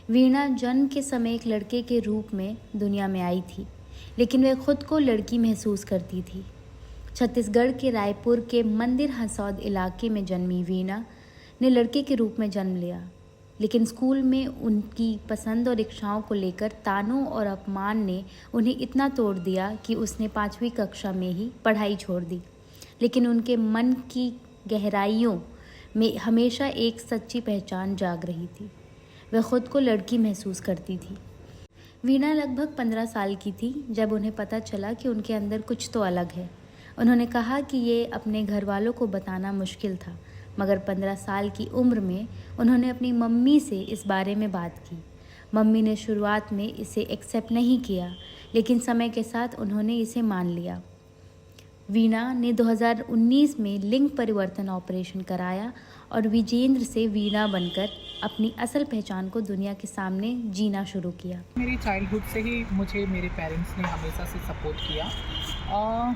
वीणा जन्म के समय एक लड़के के रूप में दुनिया में आई थी, लेकिन वह खुद को लड़की महसूस करती थी। छत्तीसगढ़ के रायपुर के मंदिर हसौद इलाके में जन्मी वीणा ने लड़के के रूप में जन्म लिया, लेकिन स्कूल में उनकी पसंद और इच्छाओं को लेकर तानों और अपमान ने उन्हें इतना तोड़ दिया कि उसने 5वीं कक्षा में ही पढ़ाई छोड़ दी। लेकिन उनके मन की गहराइयों में हमेशा एक सच्ची पहचान जाग रही थी। वह खुद को लड़की महसूस करती थी। वीणा लगभग 15 साल की थी जब उन्हें पता चला कि उनके अंदर कुछ तो अलग है। उन्होंने कहा कि ये अपने घर वालों को बताना मुश्किल था, मगर 15 साल की उम्र में उन्होंने अपनी मम्मी से इस बारे में बात की। मम्मी ने शुरुआत में इसे एक्सेप्ट नहीं किया, लेकिन समय के साथ उन्होंने इसे मान लिया। वीणा ने 2019 में लिंग परिवर्तन ऑपरेशन कराया और विजेंद्र से वीणा बनकर अपनी असल पहचान को दुनिया के सामने जीना शुरू किया। मेरी चाइल्डहुड से ही मुझे मेरे पेरेंट्स ने हमेशा से सपोर्ट किया।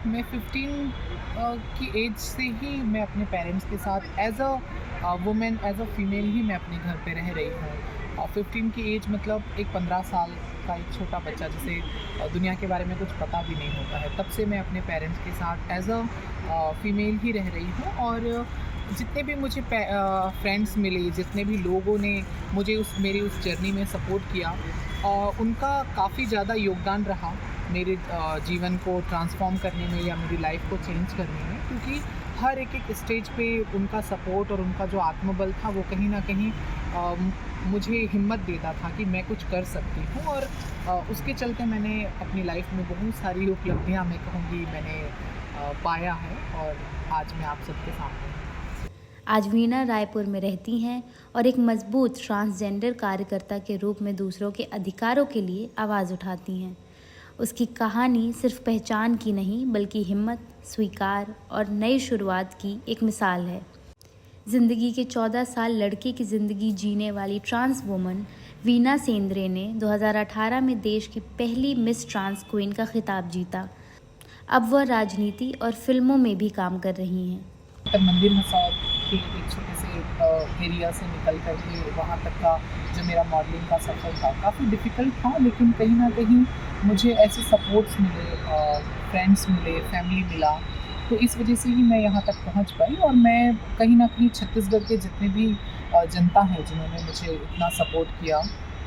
मैं 15 की एज से ही मैं अपने पेरेंट्स के साथ as a women, as a female ही मैं अपने घर पे रह रही हूँ। और 15 की एज मतलब एक 15 साल का एक छोटा बच्चा जिसे दुनिया के बारे में कुछ पता भी नहीं होता है, तब से मैं अपने पेरेंट्स के साथ एज अ फीमेल ही रह रही हूँ। और जितने भी मुझे फ्रेंड्स मिले, जितने भी लोगों ने मुझे मेरी उस जर्नी में सपोर्ट किया, उनका काफ़ी ज़्यादा योगदान रहा मेरे जीवन को ट्रांसफॉर्म करने में या मेरी लाइफ को चेंज करने में, क्योंकि हर एक स्टेज पे उनका सपोर्ट और उनका जो आत्मबल था वो कहीं ना कहीं मुझे हिम्मत देता था कि मैं कुछ कर सकती हूँ। और उसके चलते मैंने अपनी लाइफ में बहुत सारी उपलब्धियाँ मैं कहूँगी मैंने पाया है, और आज मैं आप सबके सामने हूँ। आज वीणा रायपुर में रहती हैं और एक मजबूत ट्रांसजेंडर कार्यकर्ता के रूप में दूसरों के अधिकारों के लिए आवाज़ उठाती हैं। उसकी कहानी सिर्फ पहचान की नहीं, बल्कि हिम्मत, स्वीकार और नई शुरुआत की एक मिसाल है। जिंदगी के 14 साल लड़के की ज़िंदगी जीने वाली ट्रांस वुमन वीणा सेंद्रे ने 2018 में देश की पहली मिस ट्रांस क्वीन का खिताब जीता। अब वह राजनीति और फिल्मों में भी काम कर रही हैं। मंदिर हसौद के एक छोटे से एरिया से निकल करके वहाँ तक का जो मेरा मॉडलिंग का सफ़र था काफ़ी डिफ़िकल्ट था, लेकिन कहीं ना कहीं मुझे ऐसे सपोर्ट्स मिले, फ्रेंड्स मिले, फैमिली मिला, तो इस वजह से ही मैं यहाँ तक पहुँच पाई। और मैं कहीं ना कहीं छत्तीसगढ़ के जितने भी जनता है जिन्होंने मुझे इतना सपोर्ट किया,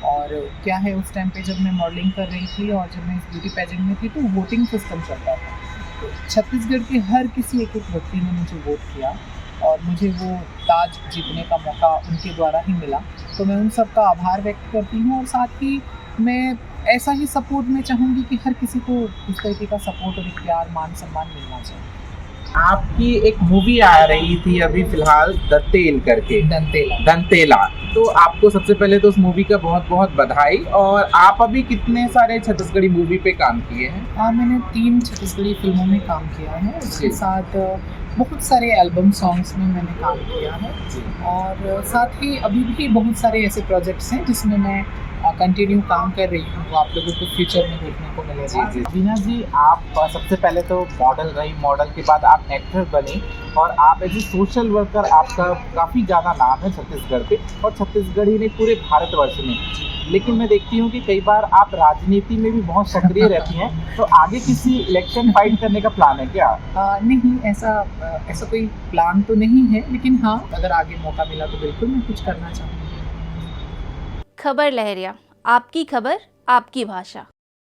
और क्या है उस टाइम पे जब मैं मॉडलिंग कर रही थी और जब मैं इस ब्यूटी पेजेंट में थी तो वोटिंग सिस्टम चलता था। तो छत्तीसगढ़ के हर किसी एक व्यक्ति ने मुझे वोट किया और मुझे वो ताज जीतने का मौका उनके द्वारा ही मिला। तो मैं उन सब का आभार व्यक्त करती हूँ, और साथ ही मैं ऐसा ही सपोर्ट मैं चाहूँगी कि हर किसी को इस तरीके का सपोर्ट और एक प्यार, मान सम्मान मिलना चाहिए। आपकी एक मूवी आ रही थी अभी फिलहाल, दंतेल करके, दंतेला। तो आपको सबसे पहले तो उस मूवी का बहुत बहुत बधाई। और आप अभी कितने सारे छत्तीसगढ़ी मूवी पे काम किए हैं? मैंने 3 छत्तीसगढ़ी फिल्मों में काम किया है, उसके साथ बहुत सारे एल्बम सॉन्ग्स में मैंने काम किया है, और साथ ही अभी भी बहुत सारे ऐसे प्रोजेक्ट्स हैं जिसमें मैं कंटिन्यू काम कर रही हूँ, वो आप लोगों को फ्यूचर में देखने को मिलेगा। वीणा जी, आप सबसे पहले तो मॉडल रही, मॉडल के बाद आप एक्टर बनी, और आप एज ए सोशल वर्कर, आपका काफ़ी ज़्यादा नाम है छत्तीसगढ़ पे, और छत्तीसगढ़ ही नहीं पूरे भारतवर्ष में। लेकिन मैं देखती हूँ कि कई बार आप राजनीति में भी बहुत सक्रिय रहती हैं, तो आगे किसी इलेक्शन फाइट करने का प्लान है क्या? नहीं, ऐसा कोई प्लान तो नहीं है, लेकिन हाँ, अगर आगे मौका मिला तो बिल्कुल मैं कुछ करना चाहूँगी। खबर लहरिया, आपकी खबर, आपकी भाषा।